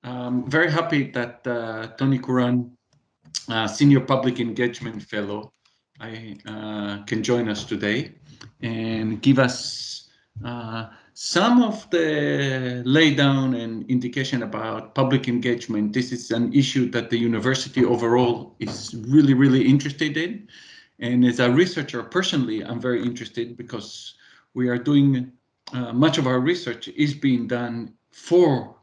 I'm very happy that Tony Curran, Senior Public Engagement Fellow, can join us today and give us some of the laydown and indication about public engagement. This is an issue that the university overall is really, really interested in. And as a researcher, personally, I'm very interested because we are doing much of our research is being done for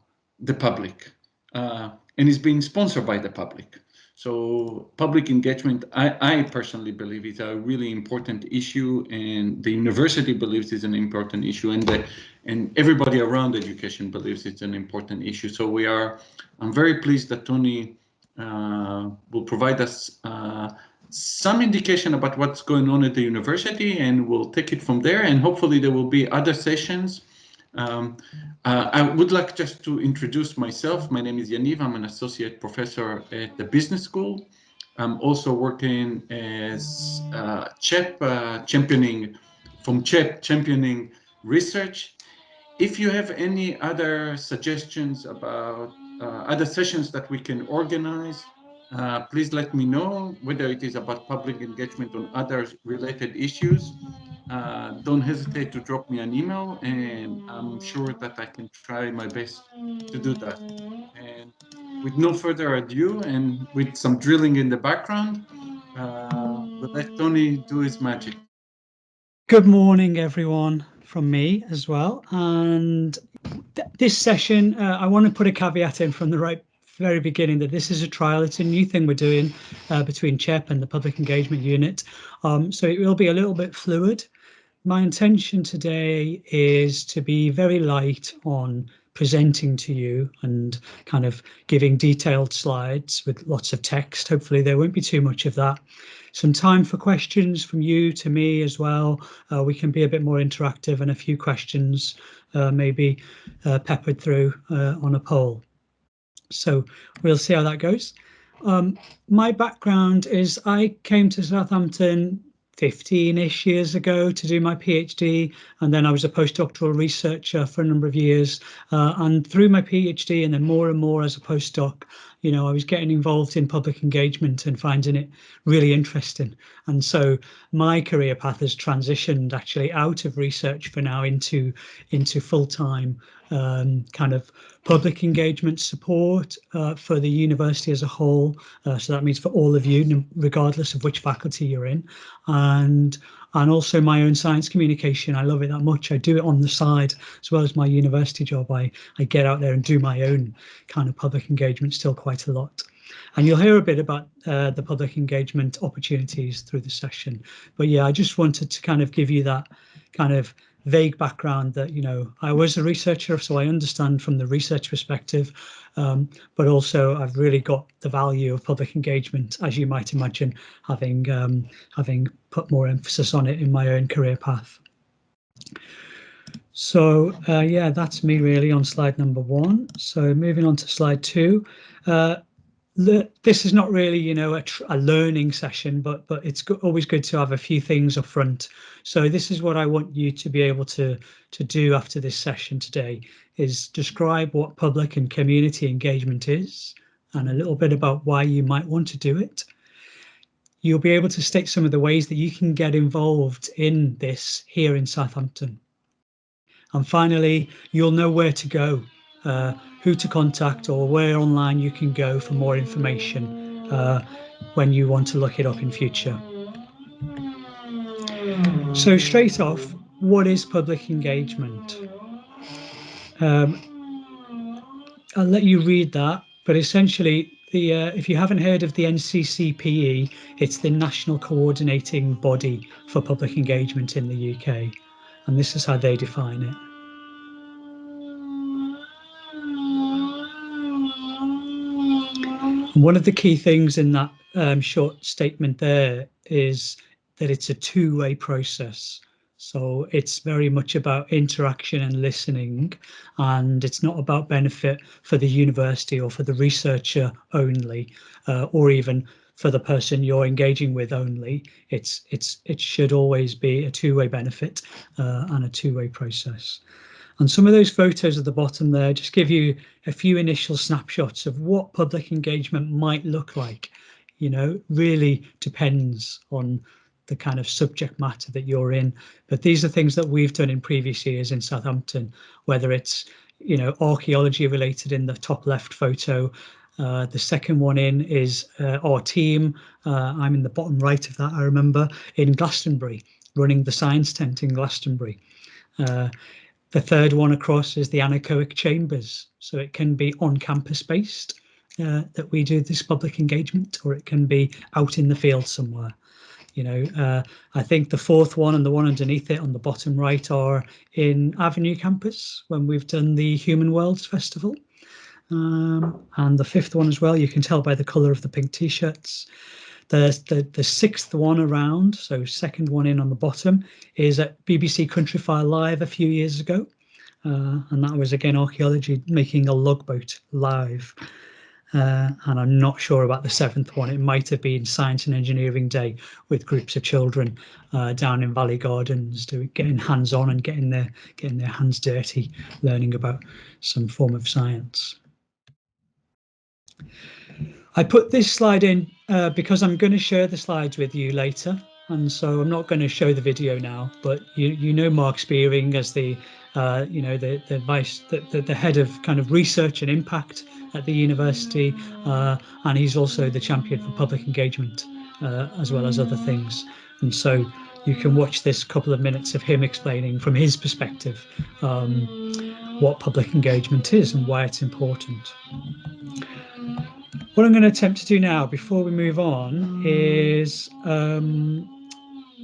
the public and is being sponsored by the public. So public engagement, I personally believe, is a really important issue, and the university believes it's an important issue, and everybody around education believes it's an important issue. So I'm very pleased that Tony will provide us some indication about what's going on at the university, and we'll take it from there, and hopefully there will be other sessions. I would like just to introduce myself. My name is Yaniv. I'm an associate professor at the business school. I'm also working as CHEP, championing research. If you have any other suggestions about other sessions that we can organize, please let me know, whether it is about public engagement on other related issues. Don't hesitate to drop me an email, and I'm sure that I can try my best to do that. And with no further ado, and with some drilling in the background, we'll let Tony do his magic. Good morning, everyone, from me as well. And this session, I want to put a caveat in from the very beginning that this is a trial. It's a new thing we're doing between CHEP and the Public Engagement Unit. So it will be a little bit fluid. My intention today is to be very light on presenting to you and kind of giving detailed slides with lots of text. Hopefully there won't be too much of that. Some time for questions from you to me as well. We can be a bit more interactive, and a few questions maybe peppered through on a poll. So we'll see how that goes. My background is I came to Southampton 15-ish years ago to do my PhD, and then I was a postdoctoral researcher for a number of years. And through my PhD, and then more and more as a postdoc, I was getting involved in public engagement and finding it really interesting. And so my career path has transitioned actually out of research for now into full-time kind of public engagement support for the university as a whole. So that means for all of you, regardless of which faculty you're in, and also my own science communication. I love it that much. I do it on the side as well as my university job. I get out there and do my own kind of public engagement still quite a lot. And you'll hear a bit about the public engagement opportunities through the session. But yeah, I just wanted to kind of give you that kind of vague background that, I was a researcher, so I understand from the research perspective, but also I've really got the value of public engagement, as you might imagine, having put more emphasis on it in my own career path. So yeah, that's me really on slide number 1. So moving on to slide 2. This is not really, a learning session, but it's always good to have a few things up front. So this is what I want you to be able to do after this session today, is describe what public and community engagement is, and a little bit about why you might want to do it. You'll be able to state some of the ways that you can get involved in this here in Southampton. And finally, you'll know where to go, who to contact, or where online you can go for more information when you want to look it up in future. So straight off, what is public engagement? I'll let you read that, but essentially, if you haven't heard of the NCCPE, it's the National Coordinating Body for Public Engagement in the UK, and this is how they define it. One of the key things in that short statement there is that it's a two-way process. So it's very much about interaction and listening, and it's not about benefit for the university or for the researcher only, or even for the person you're engaging with only. It should always be a two-way benefit and a two-way process. And some of those photos at the bottom there just give you a few initial snapshots of what public engagement might look like. You know, really depends on the kind of subject matter that you're in. But these are things that we've done in previous years in Southampton, whether it's, you know, archaeology related in the top left photo. The second one in is our team. I'm in the bottom right of that, I remember, in Glastonbury, running the science tent in Glastonbury. The third one across is the anechoic chambers. So it can be on campus based that we do this public engagement, or it can be out in the field somewhere. You know, I think the fourth one and the one underneath it on the bottom right are in Avenue campus when we've done the Human Worlds Festival. And the fifth one as well, you can tell by the colour of the pink t-shirts. The sixth one around, so second one in on the bottom, is at BBC Countryfile Live a few years ago. And that was, again, archaeology making a logboat live. And I'm not sure about the seventh one. It might have been Science and Engineering Day with groups of children down in Valley Gardens, getting hands-on and getting their hands dirty, learning about some form of science. I put this slide in because I'm going to share the slides with you later, and so I'm not going to show the video now. But you know Mark Spearing as the you know, the head of kind of research and impact at the university, and he's also the champion for public engagement as well as other things. And so you can watch this couple of minutes of him explaining from his perspective what public engagement is and why it's important. What I'm going to attempt to do now, before we move on, is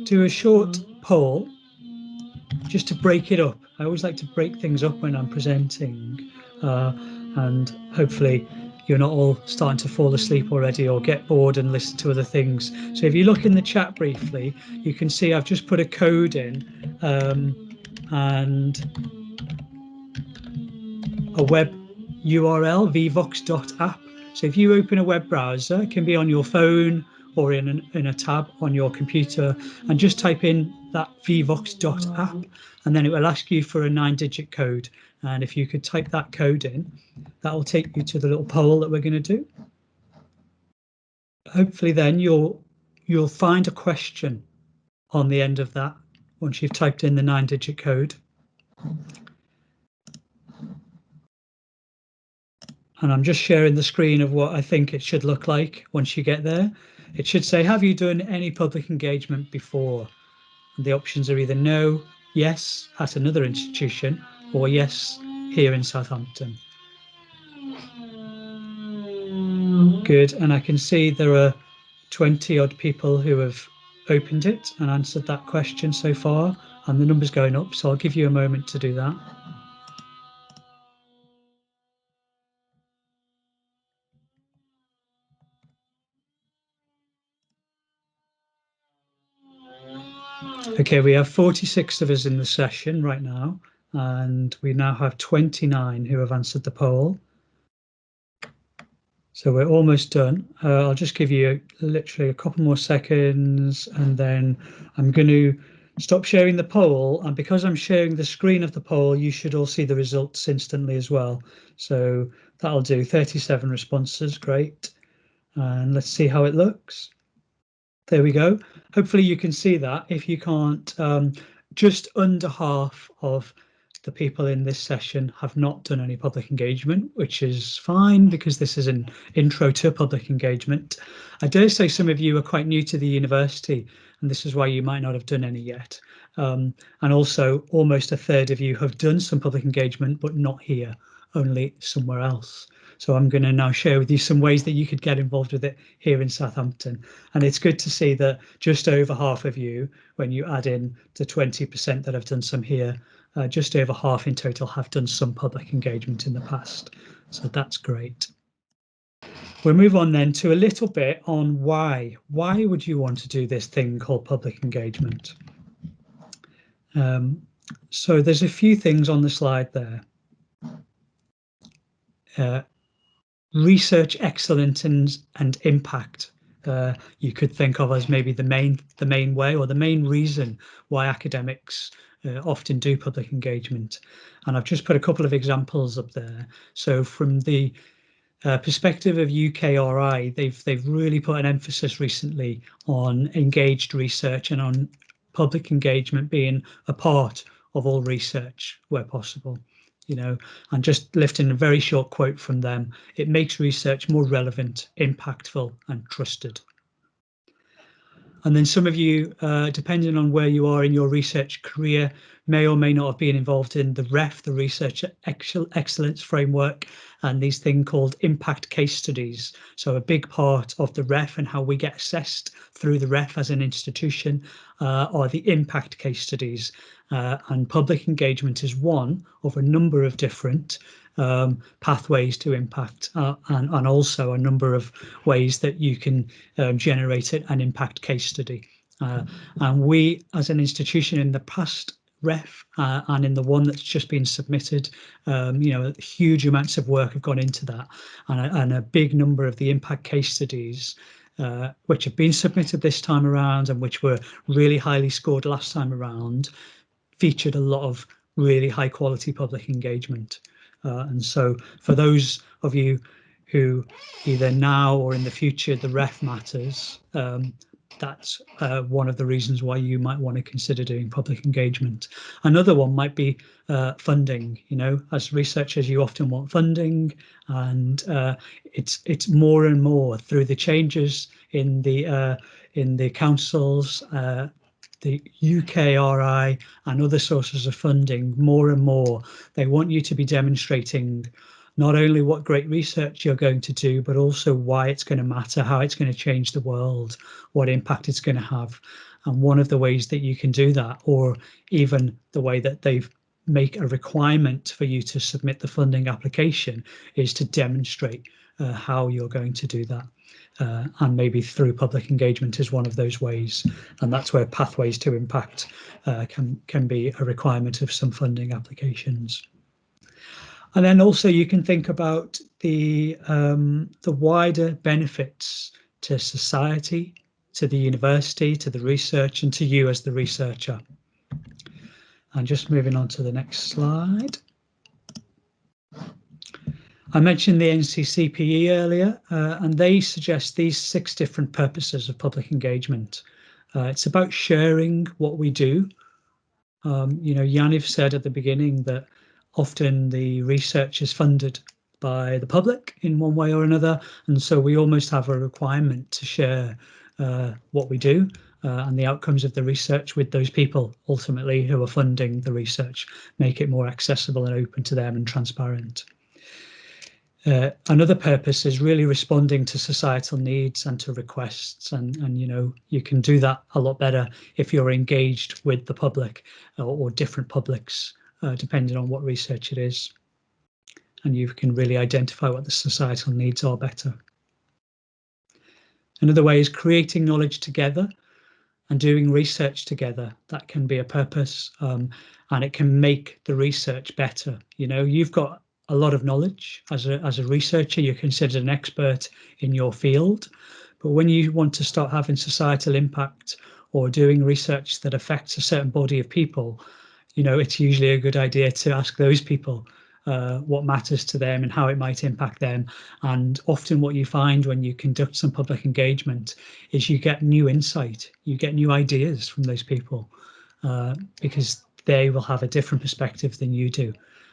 do a short poll just to break it up. I always like to break things up when I'm presenting, and hopefully you're not all starting to fall asleep already or get bored and listen to other things. So if you look in the chat briefly, you can see I've just put a code in and a web URL, vvox.app. So if you open a web browser, it can be on your phone or in a tab on your computer, and just type in that vvox.app, and then it will ask you for a 9-digit code. And if you could type that code in, that will take you to the little poll that we're going to do. Hopefully then you'll find a question on the end of that once you've typed in the 9-digit code. And I'm just sharing the screen of what I think it should look like once you get there. It should say, have you done any public engagement before? And the options are either no, yes, at another institution, or yes, here in Southampton. Good, and I can see there are 20 odd people who have opened it and answered that question so far, and the number's going up, so I'll give you a moment to do that. Okay, we have 46 of us in the session right now, and we now have 29 who have answered the poll. So we're almost done. I'll just give you literally a couple more seconds, and then I'm going to stop sharing the poll. And because I'm sharing the screen of the poll, you should all see the results instantly as well. So that'll do 37 responses. Great. And let's see how it looks. There we go. Hopefully you can see that. If you can't, just under half of the people in this session have not done any public engagement, which is fine because this is an intro to public engagement. I dare say some of you are quite new to the university, and this is why you might not have done any yet. And also almost a third of you have done some public engagement, but not here, only somewhere else. So I'm going to now share with you some ways that you could get involved with it here in Southampton. And it's good to see that just over half of you, when you add in the 20% that have done some here, just over half in total have done some public engagement in the past. So that's great. We'll move on then to a little bit on why. Why would you want to do this thing called public engagement? So there's a few things on the slide there. Research excellence and impact you could think of as maybe the main way or the main reason why academics often do public engagement. And I've just put a couple of examples up there. So from the perspective of UKRI, they've really put an emphasis recently on engaged research and on public engagement being a part of all research where possible. And just lifting a very short quote from them, it makes research more relevant, impactful, and trusted. And then some of you, depending on where you are in your research career, may or may not have been involved in the REF, the Research Excellence Framework, and these things called impact case studies. So a big part of the REF and how we get assessed through the REF as an institution are the impact case studies. And public engagement is one of a number of different pathways to impact, and also a number of ways that you can generate an impact case study. And we, as an institution in the past REF and in the one that's just been submitted, huge amounts of work have gone into that, and a big number of the impact case studies which have been submitted this time around and which were really highly scored last time around featured a lot of really high quality public engagement. And so for those of you who either now or in the future the REF matters, that's one of the reasons why you might want to consider doing public engagement. Another one might be funding. As researchers, you often want funding, and it's more and more through the changes in the councils, the UKRI and other sources of funding. More and more they want you to be demonstrating not only what great research you're going to do, but also why it's going to matter, how it's going to change the world, what impact it's going to have. And one of the ways that you can do that, or even the way that they make a requirement for you to submit the funding application, is to demonstrate how you're going to do that. And maybe through public engagement is one of those ways. And that's where pathways to impact can be a requirement of some funding applications. And then also you can think about the wider benefits to society, to the university, to the research, and to you as the researcher. And just moving on to the next slide. I mentioned the NCCPE earlier, and they suggest these 6 different purposes of public engagement. It's about sharing what we do. Yaniv said at the beginning that often the research is funded by the public in one way or another, and so we almost have a requirement to share what we do and the outcomes of the research with those people ultimately who are funding the research, make it more accessible and open to them and transparent. Another purpose is really responding to societal needs and to requests, and you can do that a lot better if you're engaged with the public or different publics, depending on what research it is, and you can really identify what the societal needs are better. Another way is creating knowledge together and doing research together. That can be a purpose, and it can make the research better. You've got a lot of knowledge as a researcher, you're considered an expert in your field, but when you want to start having societal impact or doing research that affects a certain body of people, it's usually a good idea to ask those people what matters to them and how it might impact them. And often what you find when you conduct some public engagement is you get new insight, you get new ideas from those people, because they will have a different perspective than you do.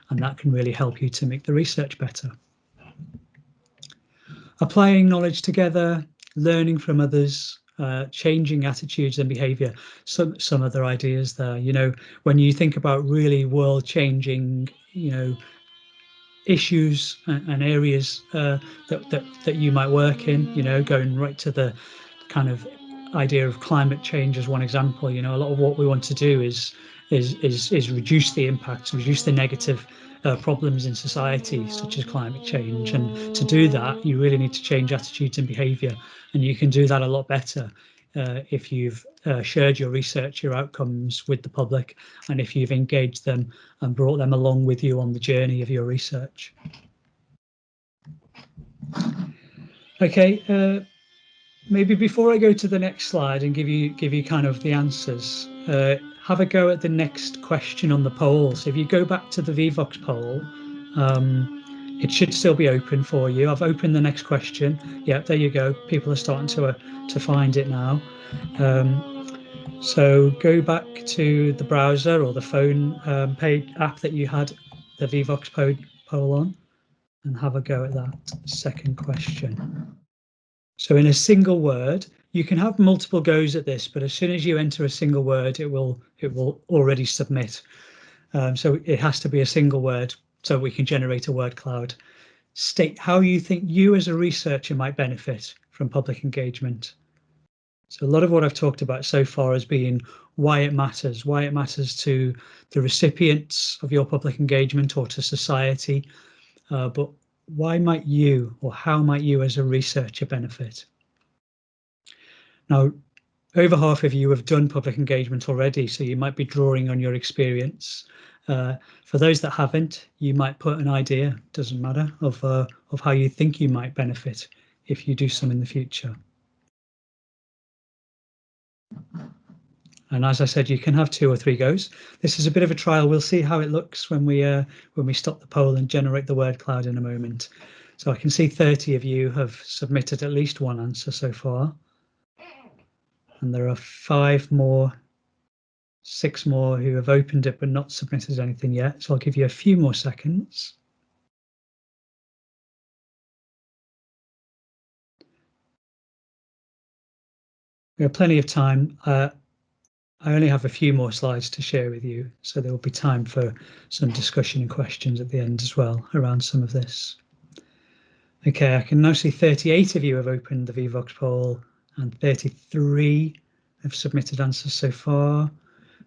And that can really help you to make the research better. Applying knowledge together, learning from others, changing attitudes and behaviour. Some other ideas there. When you think about really world-changing, issues and areas that you might work in, going right to the kind of idea of climate change as one example. A lot of what we want to do is reduce the impacts, reduce the negative problems in society, such as climate change. And to do that, you really need to change attitudes and behaviour. And you can do that a lot better if you've shared your research, your outcomes with the public, and if you've engaged them and brought them along with you on the journey of your research. Okay. Maybe before I go to the next slide and give you kind of the answers, have a go at the next question on the poll. So if you go back to the VVox poll, it should still be open for you. I've opened the next question. Yeah, there you go. People are starting to find it now. So go back to the browser or the phone page app that you had the VVox poll on, and have a go at that second question. So in a single word, you can have multiple goes at this, but as soon as you enter a single word, it will already submit. So it has to be a single word so we can generate a word cloud. State how you think you as a researcher might benefit from public engagement. So a lot of what I've talked about so far has been why it matters to the recipients of your public engagement or to society, but why might you, or how might you as a researcher benefit? Now, over half of you have done public engagement already, so you might be drawing on your experience. For those that haven't, you might put an idea, doesn't matter, of how you think you might benefit if you do some in the future. And as I said, you can have 2 or 3 goes. This is a bit of a trial. We'll see how it looks when we stop the poll and generate the word cloud in a moment. So I can see 30 of you have submitted at least one answer so far. And there are 6 more who have opened it but not submitted anything yet. So I'll give you a few more seconds. We have plenty of time. I only have a few more slides to share with you, so there will be time for some discussion and questions at the end as well around some of this. Okay, I can now see 38 of you have opened the VVox poll and 33 have submitted answers so far.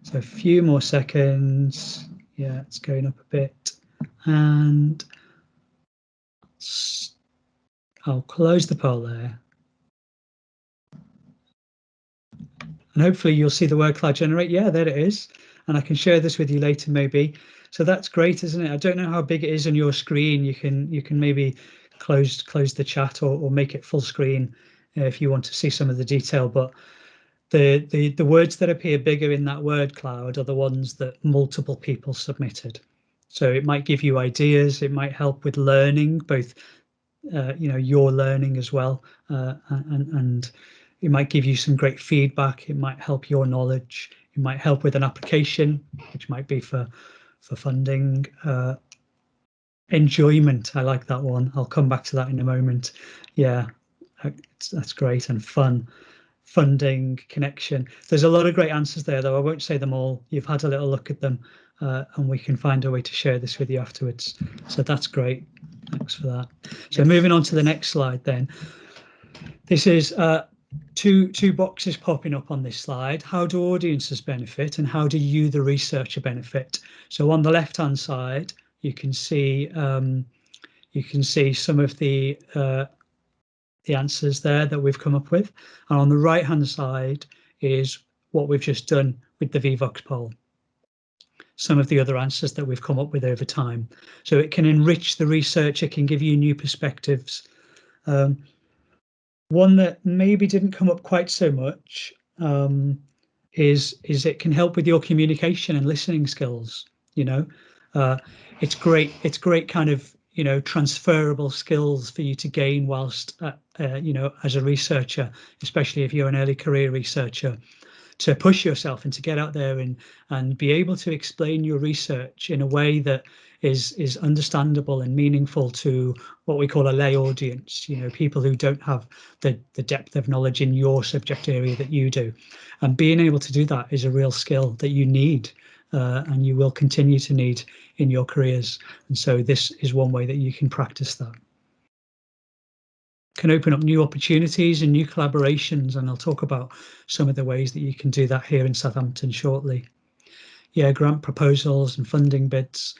So a few more seconds. Yeah, it's going up a bit. And I'll close the poll there. And hopefully you'll see the word cloud generate. Yeah, there it is. And I can share this with you later maybe. So that's great, isn't it? I don't know how big it is on your screen. You can maybe close the chat or make it full screen if you want to see some of the detail. But the words that appear bigger in that word cloud are the ones that multiple people submitted. So it might give you ideas. It might help with learning, both your learning as well, and it might give you some great feedback. It might help your knowledge. It might help with an application, which might be for funding. Enjoyment, I like that one. I'll come back to that in a moment. Yeah, that's great. And fun, funding, connection. There's a lot of great answers there, though. I won't say them all. You've had a little look at them, and we can find a way to share this with you afterwards. So that's great. Thanks for that. So moving on to the next slide then. This is two boxes popping up on this slide. How do audiences benefit and how do you, the researcher, benefit? So on the left-hand side, you can see some of the answers there that we've come up with. And on the right-hand side is what we've just done with the VVox poll. Some of the other answers that we've come up with over time. So it can enrich the research, it can give you new perspectives. One that maybe didn't come up quite so much is it can help with your communication and listening skills. It's great kind of transferable skills for you to gain whilst as a researcher, especially if you're an early career researcher, to push yourself and to get out there and be able to explain your research in a way that is understandable and meaningful to what we call a lay audience, people who don't have the depth of knowledge in your subject area that you do. And being able to do that is a real skill that you need and you will continue to need in your careers. And so this is one way that you can practice that. Can open up new opportunities and new collaborations, and I'll talk about some of the ways that you can do that here in Southampton shortly. Yeah, grant proposals and funding bids.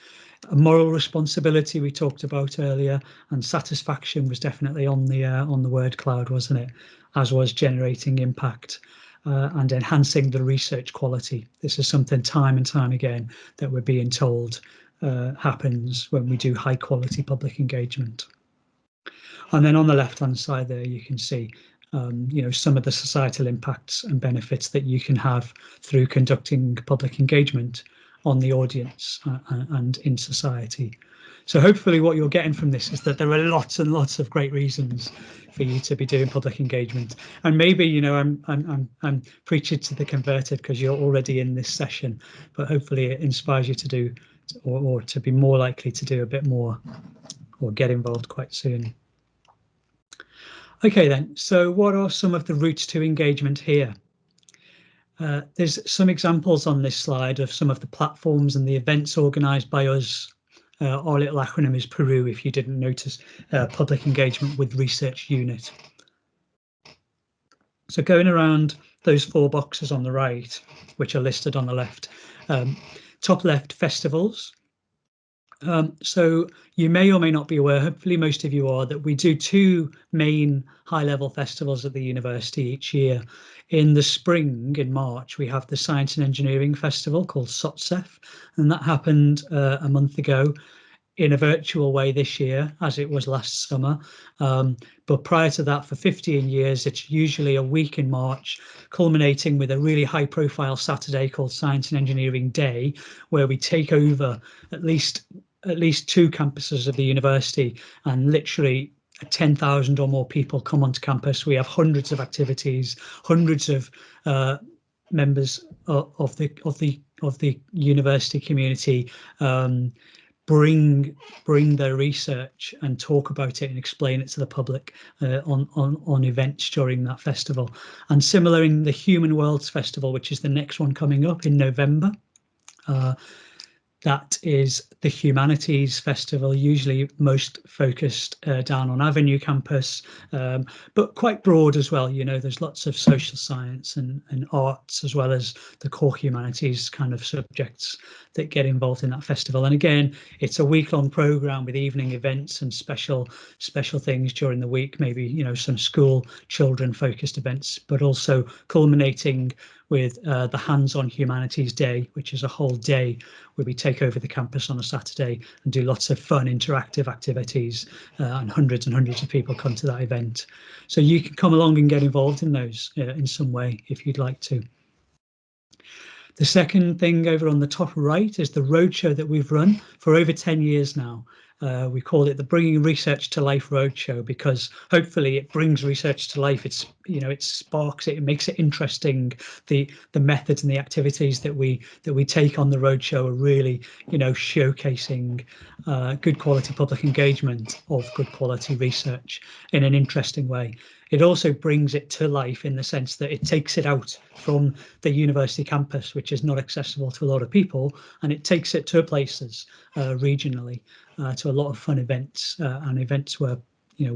A moral responsibility we talked about earlier, and satisfaction was definitely on the word cloud, wasn't it? As was generating impact and enhancing the research quality. This is something time and time again that we're being told happens when we do high quality public engagement. And then on the left-hand side there, you can see some of the societal impacts and benefits that you can have through conducting public engagement on the audience and in society. So hopefully what you're getting from this is that there are lots and lots of great reasons for you to be doing public engagement. And maybe, I'm preaching to the converted because you're already in this session, but hopefully it inspires you to do or to be more likely to do a bit more or get involved quite soon. Okay then, so what are some of the routes to engagement here? There's some examples on this slide of some of the platforms and the events organised by us. Our little acronym is PERu, if you didn't notice, Public Engagement with Research Unit. So going around those 4 boxes on the right, which are listed on the left, top left, festivals. So you may or may not be aware, hopefully most of you are, that we do 2 main high-level festivals at the university each year. In the spring, in March, we have the Science and Engineering Festival called SOTSEF, and that happened a month ago in a virtual way this year, as it was last summer. But prior to that, for 15 years, it's usually a week in March, culminating with a really high-profile Saturday called Science and Engineering Day, where we take over at least 2 campuses of the university, and literally 10,000 or more people come onto campus. We have hundreds of activities, hundreds of members of the university community bring their research and talk about it and explain it to the public on events during that festival. And similar in the Human Worlds Festival, which is the next one coming up in November. That is the Humanities Festival, usually most focused down on Avenue campus, but quite broad as well. There's lots of social science and arts, as well as the core humanities kind of subjects that get involved in that festival. And again, it's a week-long program with evening events and special things during the week, maybe, some school children focused events, but also culminating with the Hands-on Humanities Day, which is a whole day where we take over the campus on a Saturday and do lots of fun interactive activities, and hundreds of people come to that event. So you can come along and get involved in those in some way if you'd like to. The second thing over on the top right is the roadshow that we've run for over 10 years now. We call it the Bringing Research to Life Roadshow because hopefully it brings research to life. It sparks it, it makes it interesting. The methods and the activities that we take on the roadshow are really, showcasing good quality public engagement of good quality research in an interesting way. It also brings it to life in the sense that it takes it out from the university campus, which is not accessible to a lot of people, and it takes it to places regionally, to a lot of fun events and events where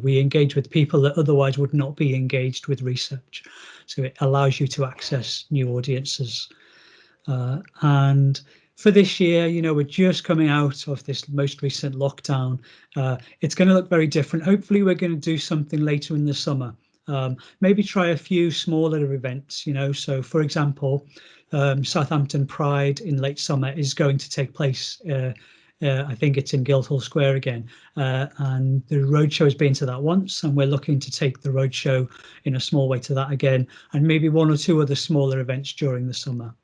we engage with people that otherwise would not be engaged with research. So it allows you to access new audiences. And for this year, we're just coming out of this most recent lockdown. It's going to look very different. Hopefully we're going to do something later in the summer. Maybe try a few smaller events, so for example, Southampton Pride in late summer is going to take place. I think it's in Guildhall Square again, and the roadshow has been to that once, and we're looking to take the roadshow in a small way to that again, and maybe 1 or 2 other smaller events during the summer.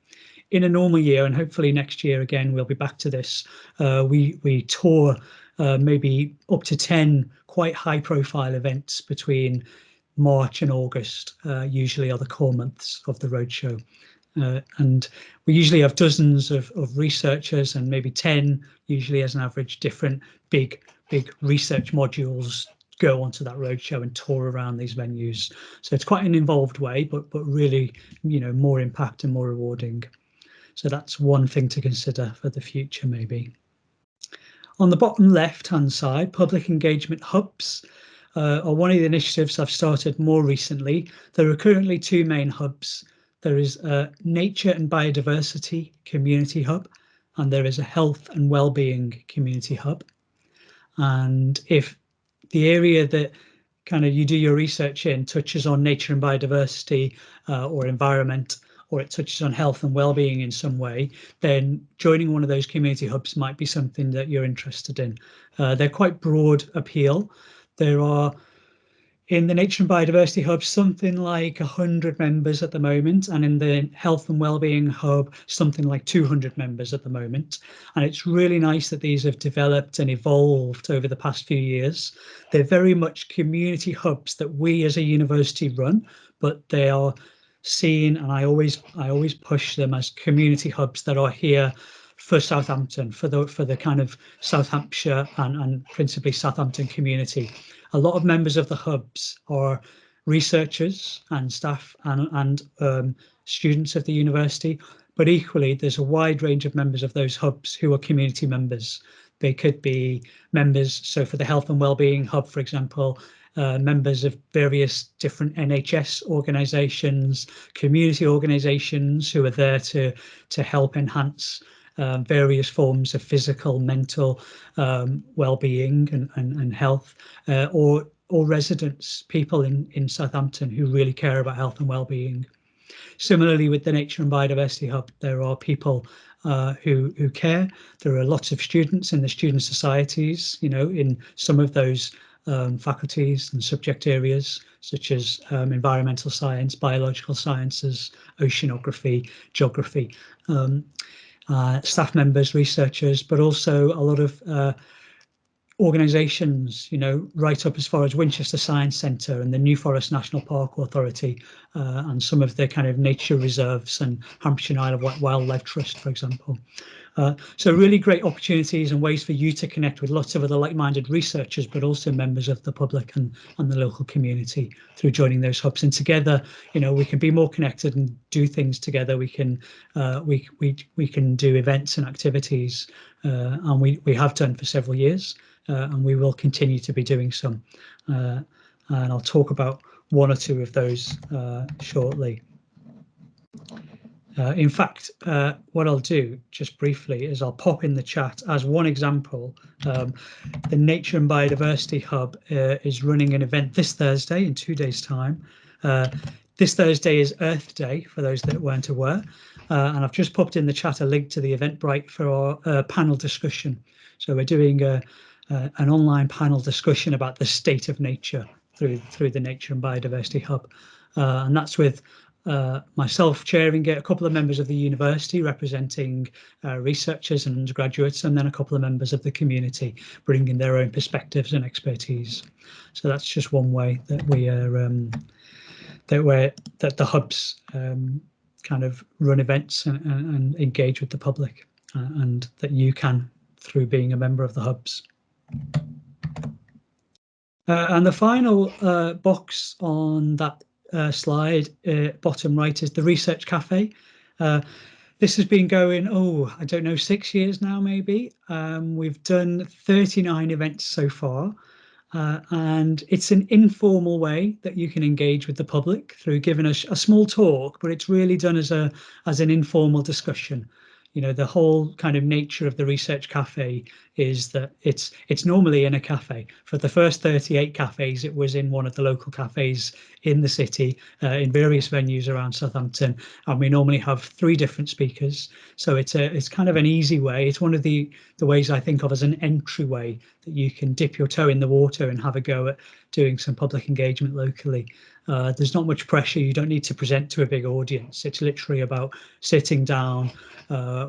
In a normal year, and hopefully next year again, we'll be back to this, we tour maybe up to 10 quite high-profile events between March and August, usually are the core months of the roadshow. And we usually have dozens of researchers, and maybe 10, usually as an average, different big research modules go onto that roadshow and tour around these venues. So it's quite an involved way, but really, more impact and more rewarding. So that's one thing to consider for the future, maybe. On the bottom left-hand side, public engagement hubs are one of the initiatives I've started more recently. There are currently 2 main hubs. There is a Nature and Biodiversity Community Hub, and there is a Health and Wellbeing Community Hub. And if the area that kind of you do your research in touches on nature and biodiversity or environment, or it touches on health and well-being in some way, then joining one of those community hubs might be something that you're interested in. They're quite broad appeal. There are, in the Nature and Biodiversity Hub, something like 100 members at the moment, and in the Health and Wellbeing Hub, something like 200 members at the moment. And it's really nice that these have developed and evolved over the past few years. They're very much community hubs that we as a university run, but they are seen, and I always push them as community hubs that are here for Southampton, for the kind of South Hampshire and principally Southampton community. A lot of members of the hubs are researchers and staff and students of the university, but equally there's a wide range of members of those hubs who are community members. They could be members, so for the Health and Wellbeing Hub, for example, members of various different NHS organisations, community organisations who are there to help enhance various forms of physical, mental well-being and health, or residents, people in Southampton who really care about health and well-being. Similarly, with the Nature and Biodiversity Hub, there are people who care. There are lots of students in the student societies, in some of those faculties and subject areas, such as environmental science, biological sciences, oceanography, geography. Staff members, researchers, but also a lot of organisations, right up as far as Winchester Science Centre and the New Forest National Park Authority, and some of the kind of nature reserves and Hampshire and Isle of Wildlife Trust, for example. So really great opportunities and ways for you to connect with lots of other like-minded researchers, but also members of the public and the local community through joining those hubs. And together, we can be more connected and do things together. We can we can do events and activities, and we have done for several years, and we will continue to be doing some. And I'll talk about one or two of those shortly. In fact, what I'll do just briefly is I'll pop in the chat as one example. The Nature and Biodiversity Hub is running an event this Thursday in 2 days' time. This Thursday is Earth Day, for those that weren't aware. And I've just popped in the chat a link to the Eventbrite for our panel discussion. So we're doing an online panel discussion about the state of nature through the Nature and Biodiversity Hub. And that's with myself chairing it, a couple of members of the university representing researchers and undergraduates, and then a couple of members of the community bringing their own perspectives and expertise. So that's just one way that we are that the hubs kind of run events and engage with the public, and that you can through being a member of the hubs. And the final box on that slide, bottom right, is the Research Cafe. This has been going, I don't know, 6 years now, maybe. We've done 39 events so far, and it's an informal way that you can engage with the public through giving us a small talk, but it's really done as an informal discussion. The whole kind of nature of the Research Cafe is that it's normally in a cafe. For the first 38 cafes, it was in one of the local cafes in the city, in various venues around Southampton, and we normally have 3 different speakers. So it's kind of an easy way. It's one of the ways I think of as an entryway that you can dip your toe in the water and have a go at doing some public engagement locally. There's not much pressure. You don't need to present to a big audience. It's literally about sitting down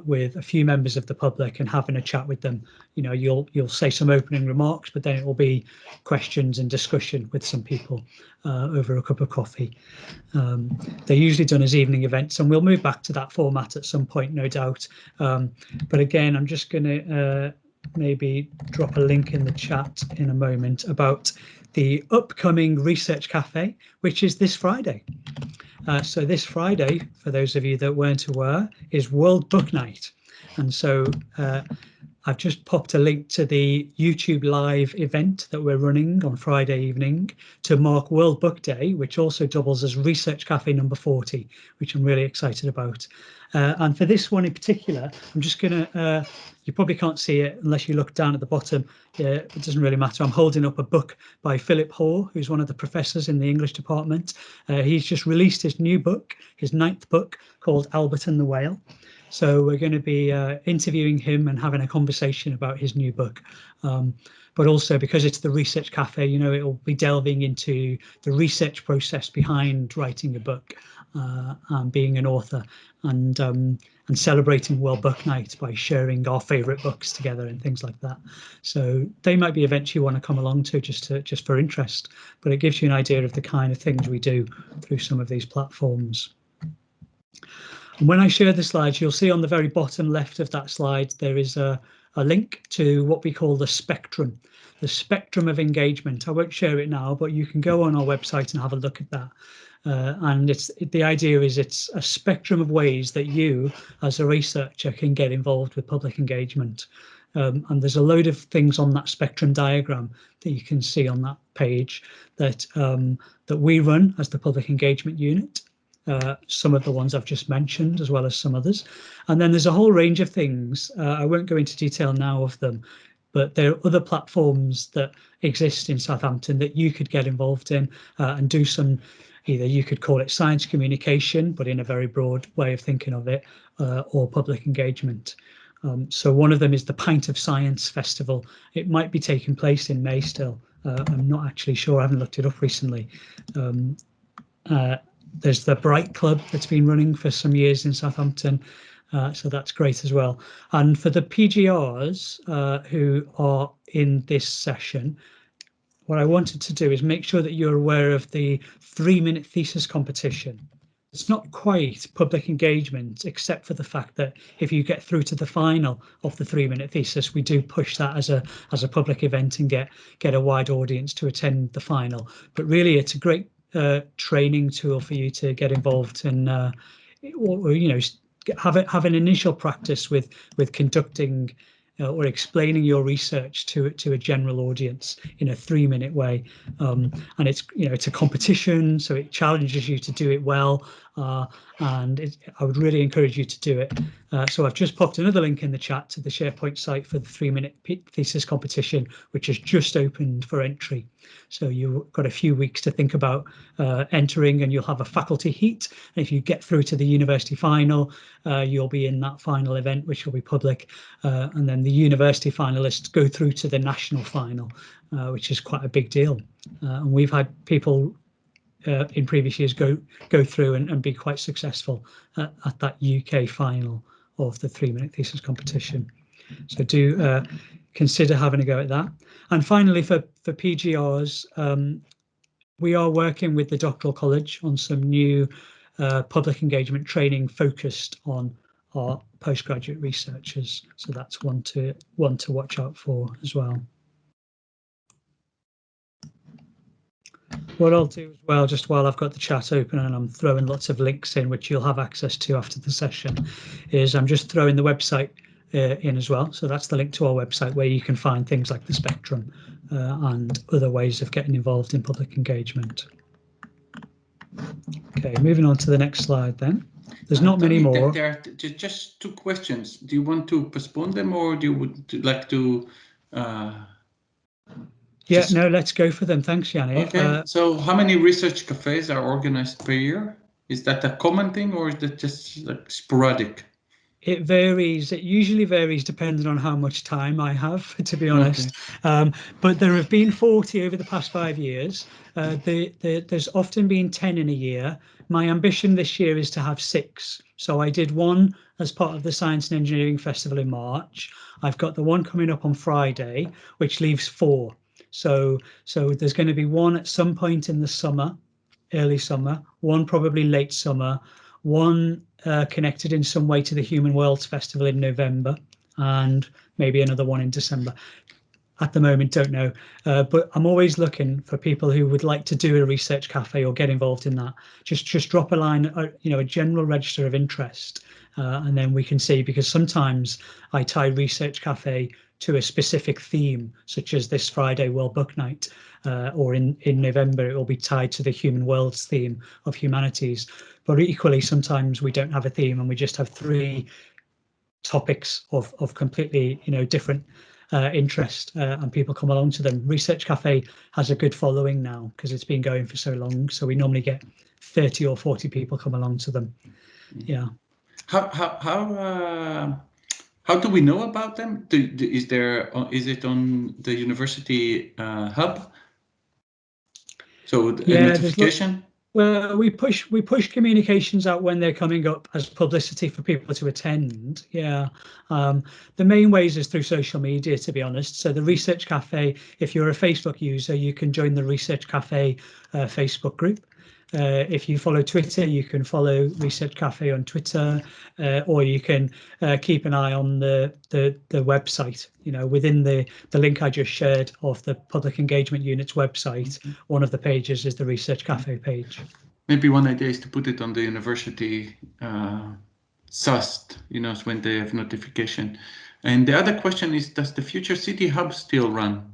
with a few members of the public and having a chat with them. You'll say some opening remarks, but then it will be questions and discussion with some people over a cup of coffee. They're usually done as evening events, and we'll move back to that format at some point, no doubt. But again, I'm just going to maybe drop a link in the chat in a moment about the upcoming Research Cafe, which is this Friday. So this Friday, for those of you that weren't aware, is World Book Night. And so I've just popped a link to the YouTube live event that we're running on Friday evening to mark World Book Day, which also doubles as Research Cafe number 40, which I'm really excited about. And for this one in particular, I'm just going to, you probably can't see it unless you look down at the bottom. It doesn't really matter. I'm holding up a book by Philip Hoare, who's one of the professors in the English department. He's just released his new book, his 9th book, called Albert and the Whale. So we're going to be interviewing him and having a conversation about his new book. But but also because it's the research cafe, you know, it will be delving into the research process behind writing a book and being an author, and celebrating World Book Night by sharing our favourite books together and things like that. So they might be events you want to come along to just for interest, but it gives you an idea of the kind of things we do through some of these platforms. And when I share the slides, you'll see on the very bottom left of that slide, there is a link to what we call the spectrum of engagement. I won't share it now, but you can go on our website and have a look at that. And the idea is it's a spectrum of ways that you, as a researcher, can get involved with public engagement. And there's a load of things on that spectrum diagram that you can see on that page that we run as the public engagement unit. Some of the ones I've just mentioned, as well as some others. And then there's a whole range of things. I won't go into detail now of them, but there are other platforms that exist in Southampton that you could get involved in and do some, either you could call it science communication, but in a very broad way of thinking of it, or public engagement. So one of them is the Pint of Science Festival. It might be taking place in May still. I'm not actually sure, I haven't looked it up recently. There's the Bright Club that's been running for some years in Southampton, so that's great as well. And for the PGRs who are in this session, what I wanted to do is make sure that you're aware of the 3-minute thesis competition. It's not quite public engagement, except for the fact that if you get through to the final of the 3-minute thesis, we do push that as a public event and get a wide audience to attend the final. But really, it's a great training tool for you to get involved in, you know, have an initial practice with conducting or explaining your research to a general audience in a 3-minute way. And it's, you know, it's a competition, so it challenges you to do it well. And I would really encourage you to do it. So I've just popped another link in the chat to the SharePoint site for the 3-minute thesis competition, which has just opened for entry. So you've got a few weeks to think about entering, and you'll have a faculty heat. And if you get through to the university final, you'll be in that final event, which will be public. And then the university finalists go through to the national final, which is quite a big deal. And we've had people in previous years go through and be quite successful at that UK final of the 3-minute thesis competition. So do consider having a go at that. And finally, for PGRs, we are working with the Doctoral College on some new public engagement training focused on our postgraduate researchers. So that's one to watch out for as well. What I'll do as well, just while I've got the chat open and I'm throwing lots of links in, which you'll have access to after the session, is I'm just throwing the website in as well. So that's the link to our website where you can find things like the spectrum and other ways of getting involved in public engagement. Okay, moving on to the next slide then. There's not many more. There are just 2 questions. Do you want to postpone them, or do you would like to? Yeah, no, let's go for them. Thanks, Yaniv. Okay, so how many research cafes are organized per year? Is that a common thing, or is that just like sporadic? It varies. It usually varies depending on how much time I have, to be honest. Okay. But there have been 40 over the past 5 years. There's often been 10 in a year. My ambition this year is to have 6. So I did one as part of the Science and Engineering Festival in March. I've got the one coming up on Friday, which leaves 4. So there's going to be one at some point in the summer, early summer, one probably late summer, one connected in some way to the Human Worlds Festival in November, and maybe another one in December. At the moment, don't know, but I'm always looking for people who would like to do a research cafe or get involved in that. Just drop a line, you know, a general register of interest, and then we can see, because sometimes I tie research cafe to a specific theme, such as this Friday World Book Night, or in November it will be tied to the Human Worlds theme of humanities. But equally, sometimes we don't have a theme and we just have 3 topics of completely, you know, different interest, and people come along to them. Research Cafe has a good following now because it's been going for so long. So we normally get 30 or 40 people come along to them. Yeah. How How do we know about them? Is it on the university hub? So a Yeah, notification? well, we push communications out when they're coming up as publicity for people to attend. Yeah, the main ways is through social media, to be honest. So the Research Cafe, if you're a Facebook user, you can join the Research Cafe Facebook group. If you follow Twitter, you can follow Research Cafe on Twitter, or you can keep an eye on the website. You know, within the link I just shared of the Public Engagement Unit's website, one of the pages is the Research Cafe page. Maybe one idea is to put it on the university SUST, you know, when they have notification. And the other question is, does the Future City Hub still run?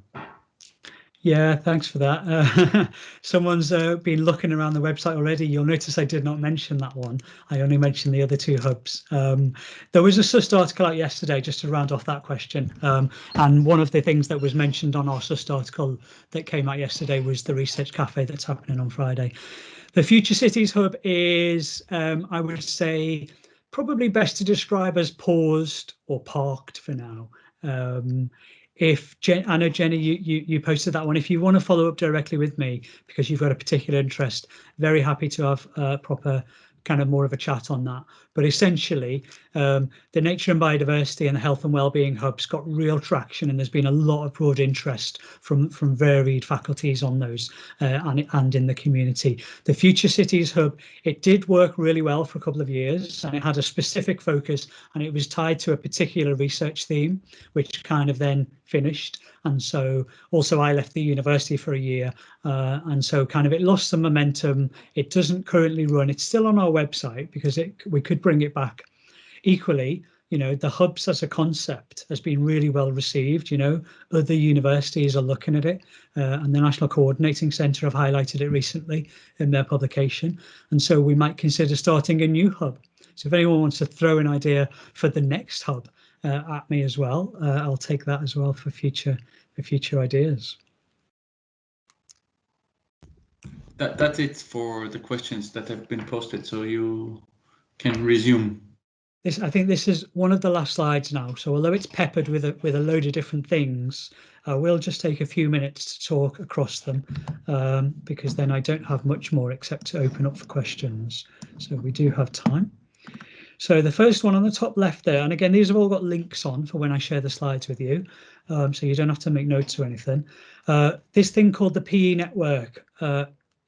Yeah, thanks for that. Someone's been looking around the website already. You'll notice I did not mention that one. I only mentioned the other two hubs. There was a SUST article out yesterday, just to round off that question. And one of the things that was mentioned on our SUST article that came out yesterday was the Research Cafe that's happening on Friday. The Future Cities Hub is, I would say, probably best to describe as paused or parked for now. I know Jenny, you posted that one. If you want to follow up directly with me because you've got a particular interest, very happy to have a proper kind of more of a chat on that. But essentially, the nature and biodiversity and the health and wellbeing hubs got real traction, and there's been a lot of broad interest from varied faculties on those and in the community. The Future Cities Hub, it did work really well for a couple of years, and it had a specific focus, and it was tied to a particular research theme, which kind of then finished. And so also I left the university for a year, and so kind of it lost some momentum. It doesn't currently run. It's still on our website because we could bring it back. Equally, you know, the hubs as a concept has been really well received. You know, other universities are looking at it, and the National Coordinating Centre have highlighted it recently in their publication. And so we might consider starting a new hub. So if anyone wants to throw an idea for the next hub at me as well, I'll take that as well for future ideas. That's it for the questions that have been posted, so you can resume. I think this is one of the last slides now. So although it's peppered with a load of different things, we'll just take a few minutes to talk across them, because then I don't have much more except to open up for questions. So we do have time. So the first one on the top left there, and again, these have all got links on for when I share the slides with you, so you don't have to make notes or anything. This thing called the PE network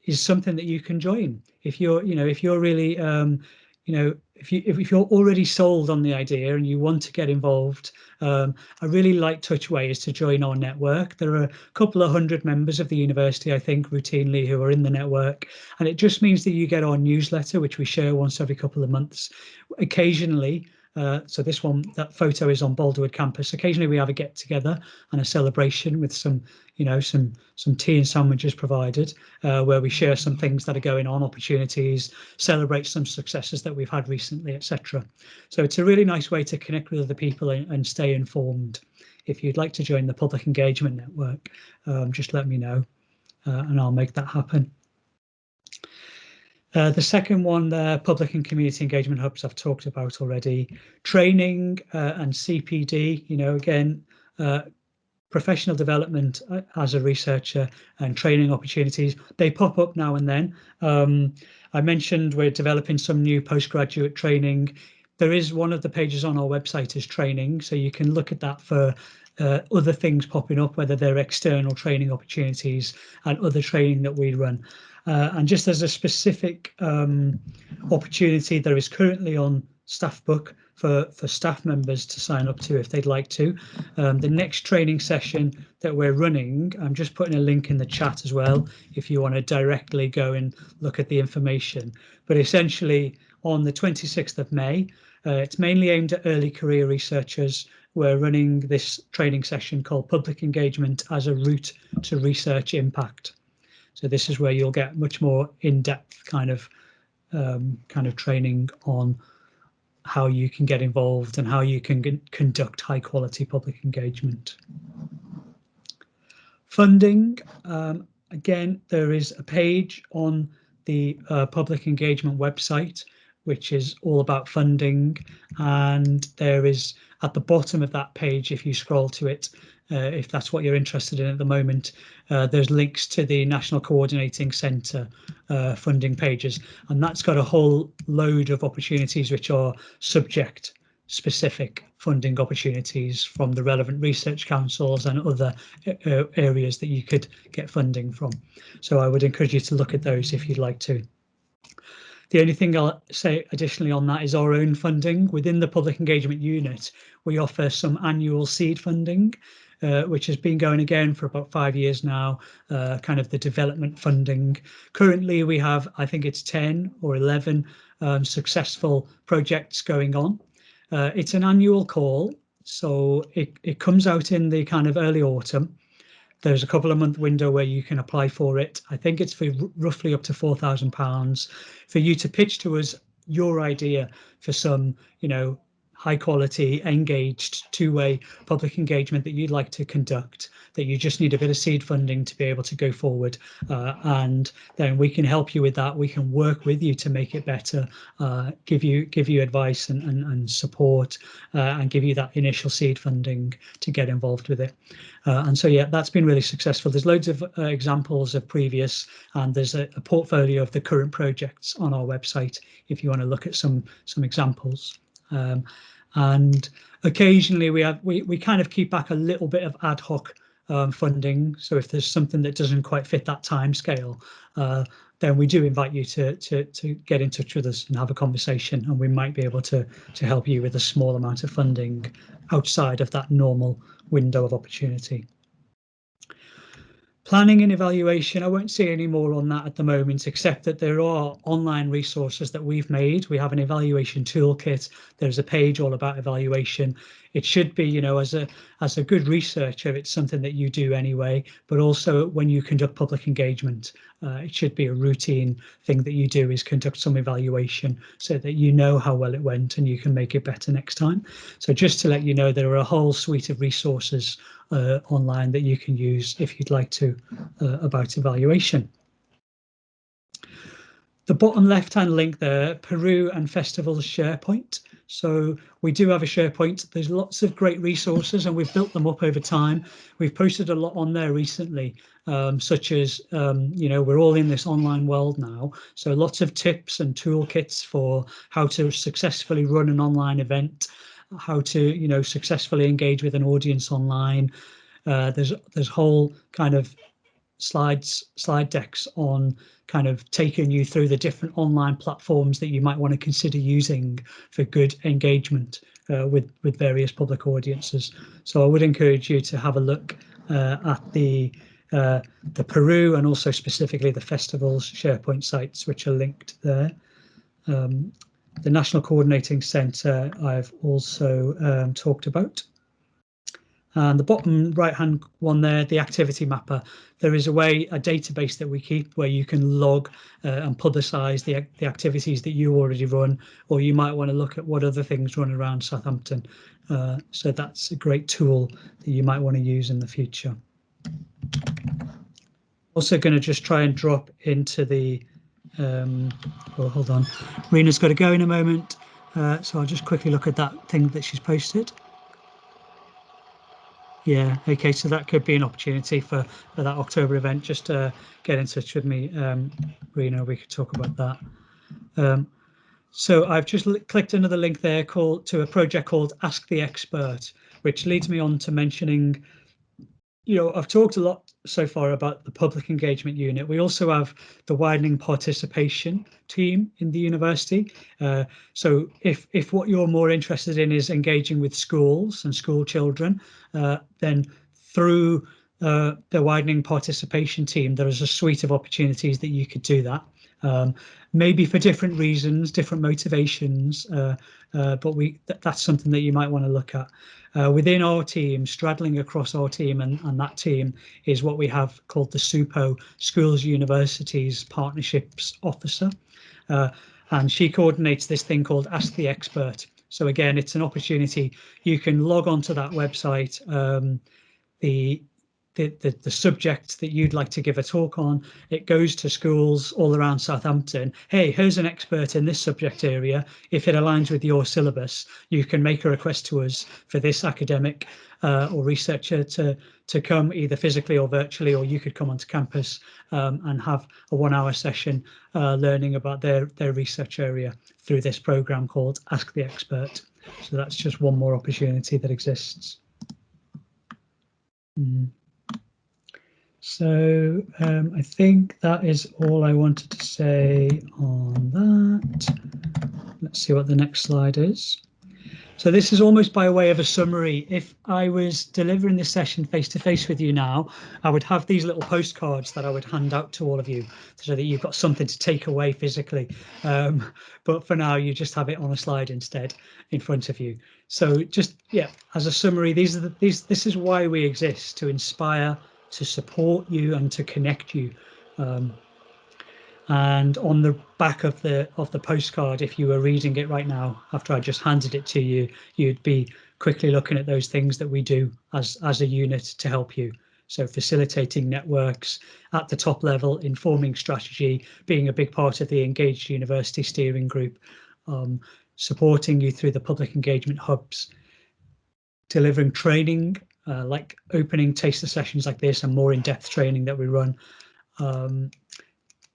is something that you can join if you're, if you're really, if you're already sold on the idea and you want to get involved. A really light touch way is to join our network. There are a couple of hundred members of the university, I think, routinely who are in the network, and it just means that you get our newsletter, which we share once every couple of months. Occasionally, so this one, that photo is on Boulderwood campus. Occasionally we have a get together and a celebration with some tea and sandwiches provided, where we share some things that are going on, opportunities, celebrate some successes that we've had recently, etc. So it's a really nice way to connect with other people and stay informed. If you'd like to join the Public Engagement Network, just let me know and I'll make that happen. The second one there, public and community engagement hubs, I've talked about already. Training and CPD, again, professional development as a researcher and training opportunities, they pop up now and then. I mentioned we're developing some new postgraduate training. There is one of the pages on our website is training, so you can look at that for other things popping up, whether they're external training opportunities and other training that we run. And just as a specific opportunity, there is currently on staff book for staff members to sign up to if they'd like to. The next training session that we're running, I'm just putting a link in the chat as well if you want to directly go and look at the information. But essentially on the 26th of May, it's mainly aimed at early career researchers. We're running this training session called Public Engagement as a Route to Research Impact. So this is where you'll get much more in-depth kind of training on how you can get involved and how you can conduct high quality public engagement. Funding, again, there is a page on the public engagement website which is all about funding, and there is at the bottom of that page, if you scroll to it, if that's what you're interested in at the moment, there's links to the National Coordinating Centre funding pages, and that's got a whole load of opportunities which are subject specific funding opportunities from the relevant research councils and other areas that you could get funding from. So I would encourage you to look at those if you'd like to. The only thing I'll say additionally on that is our own funding. Within the public engagement unit, we offer some annual seed funding, which has been going again for about 5 years now, kind of the development funding. Currently, we have, I think it's 10 or 11 successful projects going on. It's an annual call, so it comes out in the kind of early autumn. There's a couple of month window where you can apply for it. I think it's for roughly up to £4,000 for you to pitch to us your idea for some, high quality, engaged, two-way public engagement that you'd like to conduct, that you just need a bit of seed funding to be able to go forward. And then we can help you with that. We can work with you to make it better, give you advice and support, and give you that initial seed funding to get involved with it. And so, yeah, that's been really successful. There's loads of examples of previous, and there's a portfolio of the current projects on our website if you want to look at some examples. And occasionally we kind of keep back a little bit of ad hoc funding. So if there's something that doesn't quite fit that time scale, then we do invite you to get in touch with us and have a conversation, and we might be able to help you with a small amount of funding outside of that normal window of opportunity. Planning and evaluation, I won't say any more on that at the moment, except that there are online resources that we've made. We have an evaluation toolkit. There's a page all about evaluation. It should be, as a good researcher, it's something that you do anyway, but also when you conduct public engagement, it should be a routine thing that you do, is conduct some evaluation so that you know how well it went and you can make it better next time. So just to let you know, there are a whole suite of resources online that you can use if you'd like to about evaluation. The bottom left-hand link there, PERu and Festivals SharePoint. So we do have a SharePoint. There's lots of great resources and we've built them up over time. We've posted a lot on there recently, such as, we're all in this online world now. So lots of tips and toolkits for how to successfully run an online event, how to, successfully engage with an audience online. There's whole kind of slide decks on kind of taking you through the different online platforms that you might want to consider using for good engagement with various public audiences. So I would encourage you to have a look at the PERu and also specifically the Festivals SharePoint sites, which are linked there. The National Coordinating Centre I've also talked about. And the bottom right-hand one there, the activity mapper, there is a database that we keep where you can log and publicise the activities that you already run, or you might want to look at what other things run around Southampton. So that's a great tool that you might want to use in the future. Also going to just try and drop into the, hold on, Rena's got to go in a moment. So I'll just quickly look at that thing that she's posted. Yeah, okay, so that could be an opportunity for that October event. Just get in touch with me, Rena, we could talk about that. So I've just clicked another link there to a project called Ask the Expert, which leads me on to mentioning, I've talked a lot so far about the public engagement unit. We also have the widening participation team in the university. So if what you're more interested in is engaging with schools and school children, then through the widening participation team, there is a suite of opportunities that you could do that. Maybe for different reasons, different motivations, but that's something that you might want to look at. Within our team, straddling across our team and that team is what we have called the SUPO, Schools Universities Partnerships Officer. And she coordinates this thing called Ask the Expert. So again, it's an opportunity. You can log on to that website. The the subject that you'd like to give a talk on. It goes to schools all around Southampton. Hey, here's an expert in this subject area. If it aligns with your syllabus, you can make a request to us for this academic or researcher to come either physically or virtually, or you could come onto campus and have a 1-hour session learning about their research area through this program called Ask the Expert. So that's just one more opportunity that exists. So I think that is all I wanted to say on that. Let's see what the next slide is. So this is almost by way of a summary. If I was delivering this session face-to-face with you now, I would have these little postcards that I would hand out to all of you so that you've got something to take away physically. But for now, you just have it on a slide instead in front of you. So just, yeah, as a summary, this is why we exist, to inspire, to support you and to connect you. And on the back of the postcard, if you were reading it right now, after I just handed it to you, you'd be quickly looking at those things that we do as a unit to help you. So facilitating networks at the top level, informing strategy, being a big part of the Engaged University Steering Group, supporting you through the public engagement hubs, delivering training, like opening taster sessions like this and more in-depth training that we run,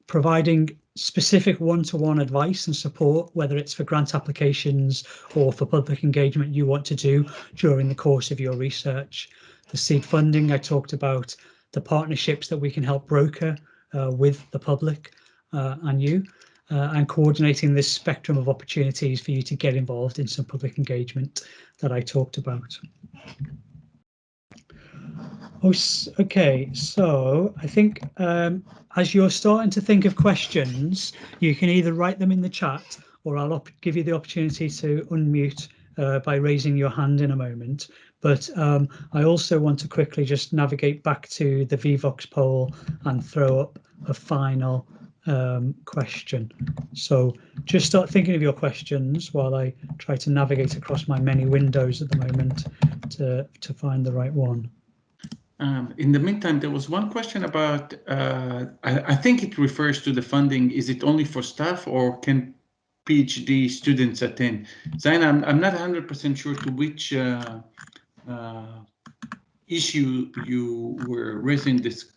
providing specific one-to-one advice and support, whether it's for grant applications or for public engagement you want to do during the course of your research. The seed funding I talked about, the partnerships that we can help broker with the public and you, and coordinating this spectrum of opportunities for you to get involved in some public engagement that I talked about. Okay, so I think as you're starting to think of questions, you can either write them in the chat, or I'll give you the opportunity to unmute by raising your hand in a moment. But I also want to quickly just navigate back to the VVox poll and throw up a final question. So just start thinking of your questions while I try to navigate across my many windows at the moment to find the right one. In the meantime, there was one question about, I think it refers to the funding. Is it only for staff or can PhD students attend? Zain, I'm not 100% sure to which issue you were raising these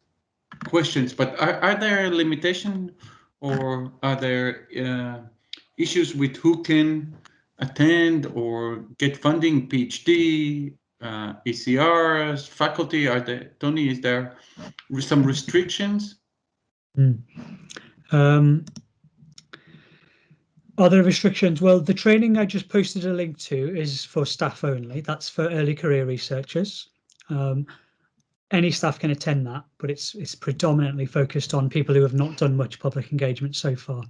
questions, but are there limitations or are there issues with who can attend or get funding, PhD, ECRs, faculty? Are there, Tony, is there some restrictions? Are there restrictions? Well, the training I just posted a link to is for staff only. That's for early career researchers. Any staff can attend that, but it's predominantly focused on people who have not done much public engagement so far.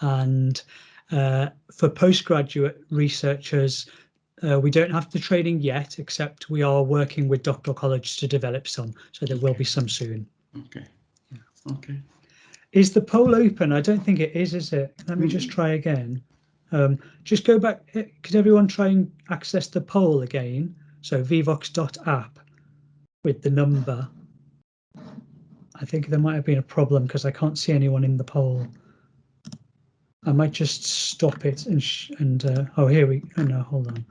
And for postgraduate researchers, we don't have the training yet, except we are working with Doctoral College to develop some, so there will be some soon. Okay. Okay. Is the poll open? I don't think it is it? Let me just try again. Just go back. Could everyone try and access the poll again? So vvox.app with the number. I think there might have been a problem because I can't see anyone in the poll. I might just stop it and oh, here we go. Oh, no, hold on.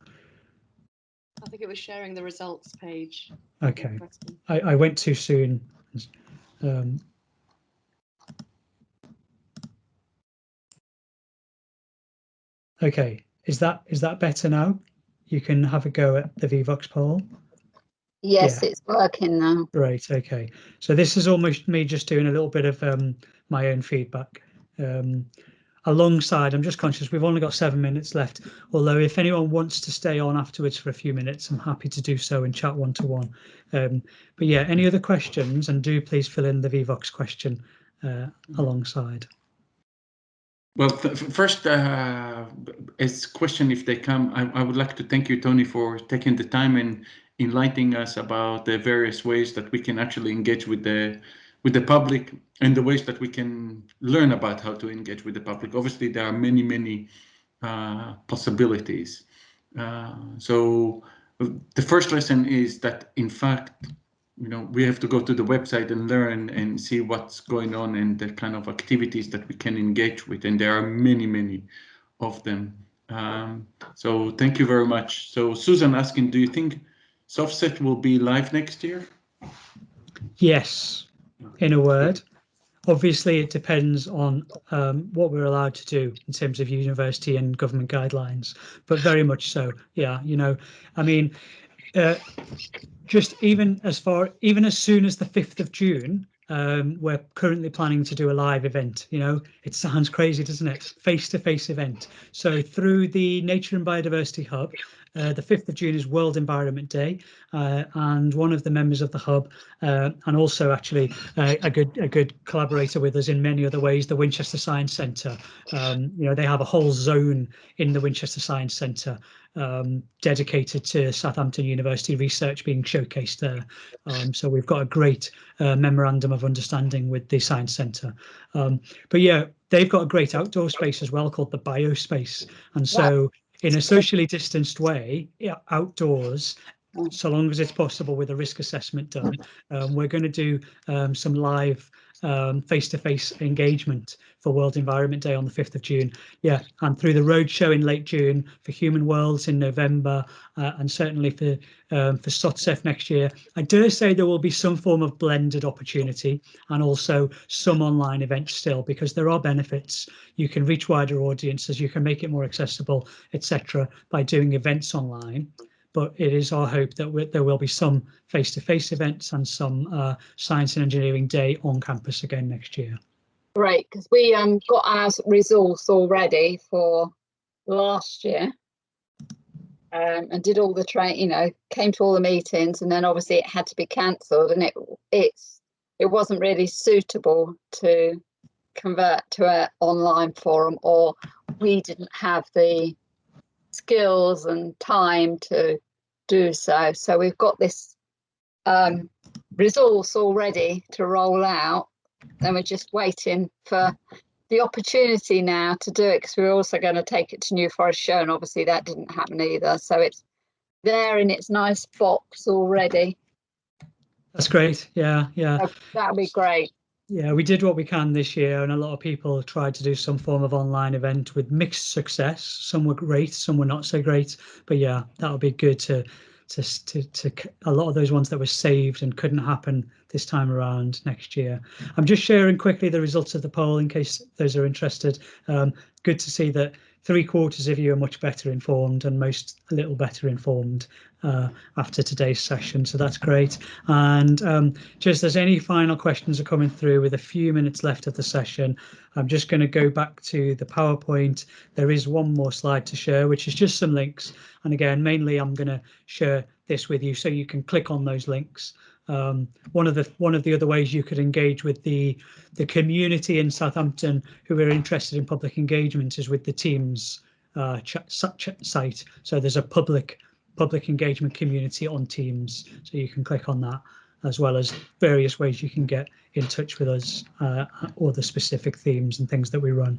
I think it was sharing the results page. Okay, I went too soon. Okay, is that better now? You can have a go at the VVox poll. Yes, Yeah. it's working now. Right, okay. So this is almost me just doing a little bit of my own feedback. Alongside, I'm just conscious we've only got 7 minutes left, although if anyone wants to stay on afterwards for a few minutes, I'm happy to do so and chat one-to-one. But yeah, any other questions, and do please fill in the VVox question alongside. Well, first, as question, if they come, I would like to thank you, Tony, for taking the time and enlightening us about the various ways that we can actually engage with the public and the ways that we can learn about how to engage with the public. Obviously, there are many possibilities. So the first lesson is that, in fact, we have to go to the website and learn and see what's going on and the kind of activities that we can engage with. And there are many, many of them. So thank you very much. So Susan asking, do you think SoftSet will be live next year? Yes, in a word. Obviously, it depends on what we're allowed to do in terms of university and government guidelines, but very much so. Yeah, I mean, just even as soon as the 5th of June, we're currently planning to do a live event. It sounds crazy, doesn't it? Face-to-face event. So through the Nature and Biodiversity Hub, the 5th of June is World Environment Day, and one of the members of the hub, and also actually a good collaborator with us in many other ways, the Winchester Science Centre. They have a whole zone in the Winchester Science Centre dedicated to Southampton University research being showcased there. So we've got a great memorandum of understanding with the Science Centre. But yeah, they've got a great outdoor space as well called the Biospace. And so in a socially distanced way, outdoors, so long as it's possible with a risk assessment done, we're going to do some live face-to-face engagement for World Environment Day on the 5th of June. Yeah, and through the roadshow in late June, for Human Worlds in November, and certainly for SOTSEF next year. I dare say there will be some form of blended opportunity and also some online events still, because there are benefits. You can reach wider audiences, you can make it more accessible, etc., by doing events online. But it is our hope that there will be some face-to-face events and some Science and Engineering Day on campus again next year. Great, because we got our resource already for last year, and did all the came to all the meetings, and then obviously it had to be cancelled, and it wasn't really suitable to convert to an online forum, or we didn't have the skills and time to do so. So we've got this resource already to roll out, and we're just waiting for the opportunity now to do it, because we're also going to take it to New Forest Show, and obviously that didn't happen either. So it's there in its nice box already. That's great. Yeah. That'd be great. Yeah, we did what we can this year, and a lot of people tried to do some form of online event with mixed success. Some were great, some were not so great. But yeah, that would be good to a lot of those ones that were saved and couldn't happen this time around next year. I'm just sharing quickly the results of the poll in case those are interested. Good to see that 3/4 of you are much better informed, and most a little better informed after today's session, so that's great. And just as any final questions are coming through with a few minutes left of the session, I'm just going to go back to the PowerPoint. There is one more slide to share, which is just some links, and again, mainly I'm going to share this with you so you can click on those links. One of the other ways you could engage with the community in Southampton who are interested in public engagement is with the Teams site. So there's a public engagement community on Teams, so you can click on that, as well as various ways you can get in touch with us or the specific themes and things that we run.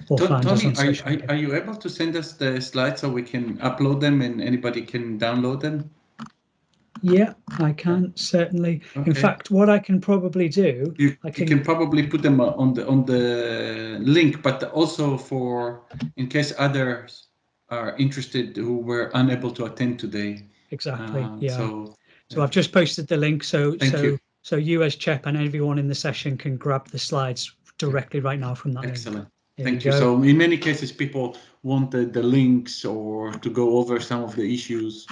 Or find us on social media. Are you able to send us the slides so we can upload them and anybody can download them? Yeah, I can certainly. Okay. In fact, what I can probably do, you can probably put them on the link, but also for in case others are interested who were unable to attend today. Exactly. Yeah. So Yeah. I've just posted the link. So you as CHEP and everyone in the session can grab the slides directly right now from that Excellent. link. Thank you. So in many cases, people want the links or to go over some of the issues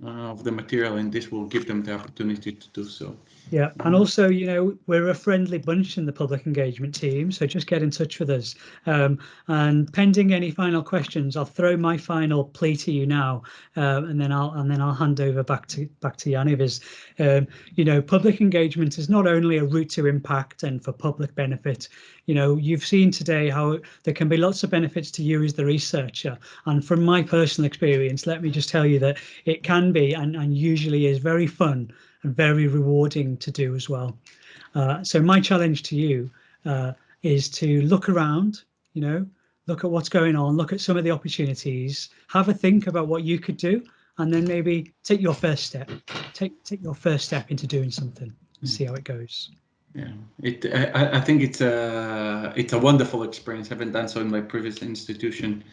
of the material, and this will give them the opportunity to do so. Yeah, and also, we're a friendly bunch in the public engagement team, so just get in touch with us. And pending any final questions, I'll throw my final plea to you now, and then I'll hand over back to Yaniv. Is public engagement is not only a route to impact and for public benefit. You've seen today how there can be lots of benefits to you as the researcher, and from my personal experience, let me just tell you that it can be and usually is very fun and very rewarding to do as well. So my challenge to you is to look around, look at what's going on, look at some of the opportunities, have a think about what you could do, and then maybe take your first step. Take your first step into doing something and see how it goes. Yeah, I think it's a wonderful experience. I haven't done so in my previous institution.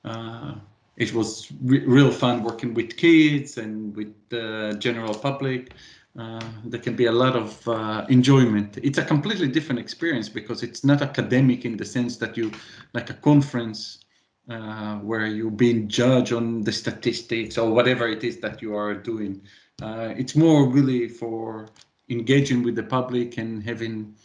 It was real fun working with kids and with the general public. There can be a lot of enjoyment. It's a completely different experience because it's not academic in the sense that you, like a conference where you're being judged on the statistics or whatever it is that you are doing. It's more really for engaging with the public and having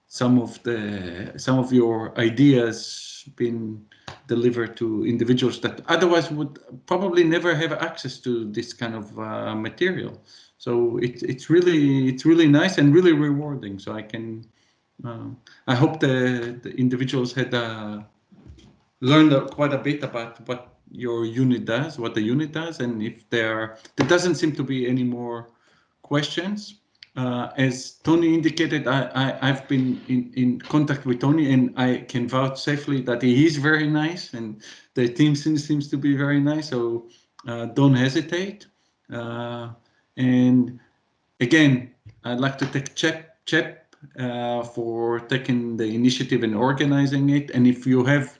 some of your ideas being delivered to individuals that otherwise would probably never have access to this kind of material. So it's really nice and really rewarding. So I hope the individuals had learned quite a bit about what your unit does, what the unit does, and if there doesn't seem to be any more questions. As Tony indicated, I've been in contact with Tony, and I can vouch safely that he is very nice, and the team seems to be very nice. So don't hesitate. And again, I'd like to thank CHEP for taking the initiative and organizing it. And if you have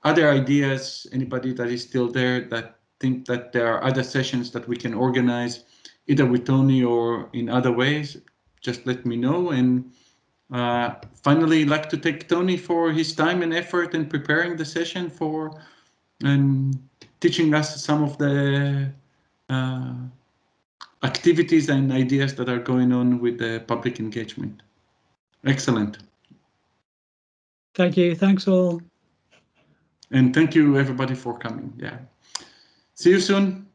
other ideas, anybody that is still there that think that there are other sessions that we can organize, either with Tony or in other ways, just let me know. And finally, I'd like to thank Tony for his time and effort in preparing the session and teaching us some of the activities and ideas that are going on with the public engagement. Excellent. Thank you. Thanks all. And thank you everybody for coming. Yeah. See you soon.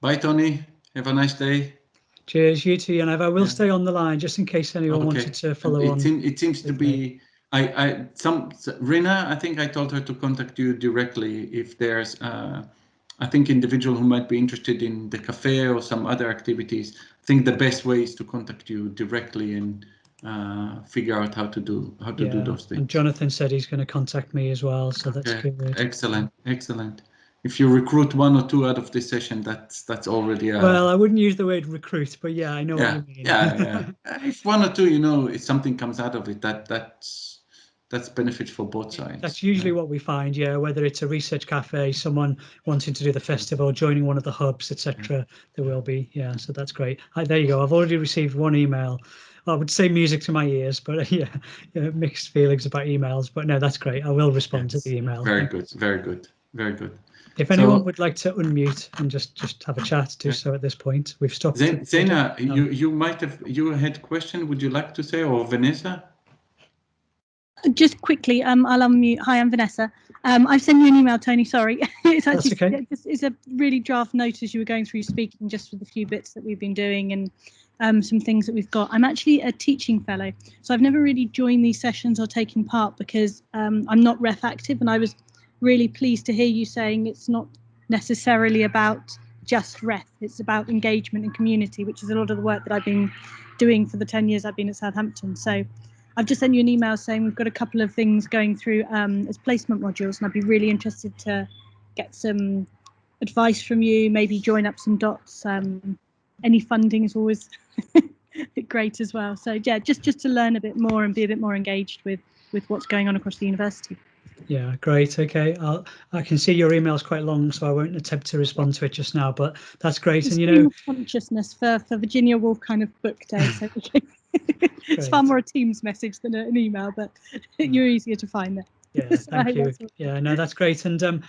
Bye, Tony. Have a nice day. Cheers, you too, Yaniv. I will stay on the line just in case anyone wanted to follow on. It seems to be, Rina, I think I told her to contact you directly if there's, I think, individual who might be interested in the cafe or some other activities. I think the best way is to contact you directly and figure out how to do those things. And Jonathan said he's going to contact me as well, so that's good. Excellent. If you recruit one or two out of this session, that's already well, I wouldn't use the word recruit, but yeah, I know what you mean. Yeah. If one or two, if something comes out of it, that's benefit for both sides. That's usually what we find, whether it's a research cafe, someone wanting to do the festival, joining one of the hubs, etc. There will be, so that's great. There you go. I've already received one email. I would say music to my ears, but mixed feelings about emails. But no, that's great. I will respond to the email. Very good. If anyone would like to unmute and just have a chat, do so at this point. We've stopped. Zena, you had a question. Would you like to say, or Vanessa? Just quickly, I'll unmute. Hi, I'm Vanessa. I've sent you an email, Tony. Sorry, it's actually That's okay. It's a really draft note as you were going through speaking, just with a few bits that we've been doing and some things that we've got. I'm actually a teaching fellow, so I've never really joined these sessions or taken part because I'm not ref active, and I was really pleased to hear you saying it's not necessarily about just ref. It's about engagement and community, which is a lot of the work that I've been doing for the 10 years I've been at Southampton. So I've just sent you an email saying we've got a couple of things going through as placement modules, and I'd be really interested to get some advice from you, maybe join up some dots. Any funding is always great as well. So yeah, just to learn a bit more and be a bit more engaged with what's going on across the university. Yeah, great. Okay, I can see your email is quite long, so I won't attempt to respond to it just now. But that's great, it's and consciousness for Virginia Woolf kind of book day. So it's far more a Teams message than an email, but you're easier to find there. Yeah, thank you. Yeah, no, that's great, and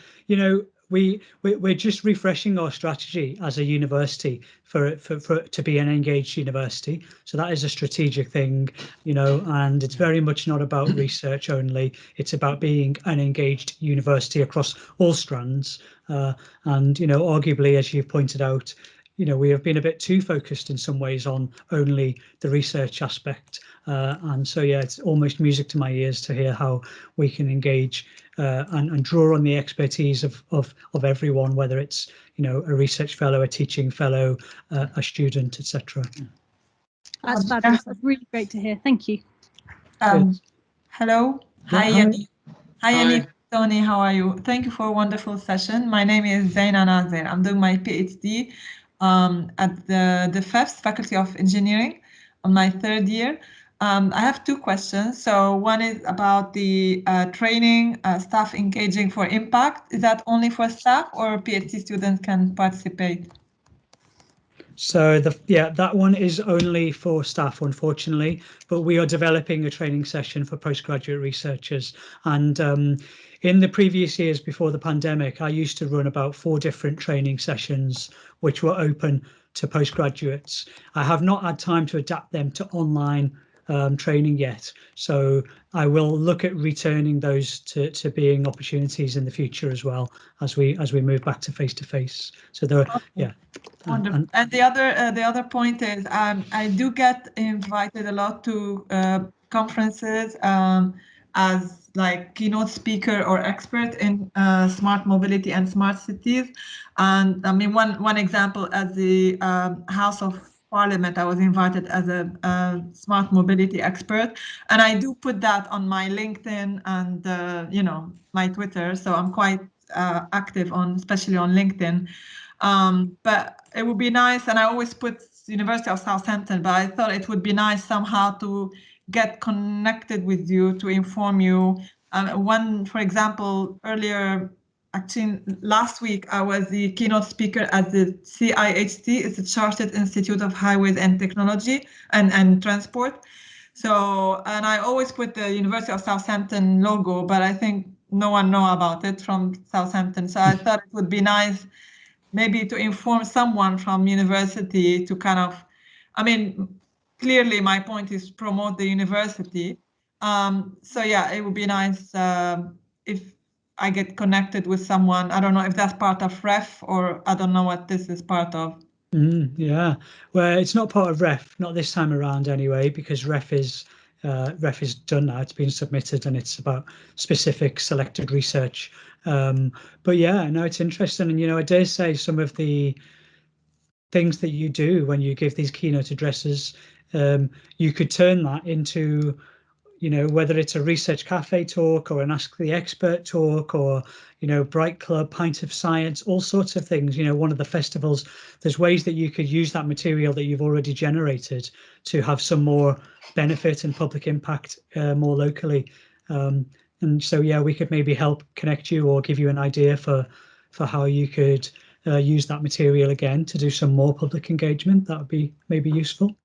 we're just refreshing our strategy as a university for to be an engaged university. So that is a strategic thing, and it's very much not about research only. It's about being an engaged university across all strands. And arguably, as you've pointed out, we have been a bit too focused in some ways on only the research aspect. And so, it's almost music to my ears to hear how we can engage and draw on the expertise of everyone, whether it's, a research fellow, a teaching fellow, a student, etc. That's fabulous. That's really great to hear. Thank you. Hello. Hi, Yaniv. Hi, Yaniv. Tony, how are you? Thank you for a wonderful session. My name is Zaina Nazir. I'm doing my PhD at the FEFS, Faculty of Engineering, on my third year. I have two questions. So one is about the training, staff engaging for impact. Is that only for staff or PhD students can participate? So that one is only for staff, unfortunately, but we are developing a training session for postgraduate researchers. And in the previous years before the pandemic, I used to run about 4 different training sessions which were open to postgraduates. I have not had time to adapt them to online training yet, so I will look at returning those to being opportunities in the future as well as we move back to face. So there, yeah. Wonderful. And the other point is I do get invited a lot to conferences as like keynote speaker or expert in smart mobility and smart cities. And I mean, one example, at the House of Parliament, I was invited as a smart mobility expert, and I do put that on my LinkedIn and you know, my Twitter. So I'm quite active on, especially on LinkedIn. But it would be nice, and I always put University of Southampton, but I thought it would be nice somehow to get connected with you, to inform you. One, for example, earlier, actually last week, I was the keynote speaker at the CIHT, it's the Chartered Institute of Highways and Technology and Transport. So, and I always put the University of Southampton logo, but I think no one know about it from Southampton. So I thought it would be nice maybe to inform someone from university to kind of, I mean, clearly my point is promote the university. So yeah, it would be nice if I get connected with someone. I don't know if that's part of REF, or I don't know what this is part of. Yeah, well, it's not part of REF, not this time around anyway, because REF is done now. It's been submitted, and it's about specific selected research. But yeah, no, it's interesting, and you know, I dare say some of the things that you do when you give these keynote addresses, you could turn that into, you know, whether it's a research cafe talk or an Ask the Expert talk, or, you know, Bright Club, Pint of Science, all sorts of things. You know, one of the festivals, there's ways that you could use that material that you've already generated to have some more benefit and public impact more locally. And so, yeah, we could maybe help connect you or give you an idea for how you could use that material again to do some more public engagement. That would be maybe useful.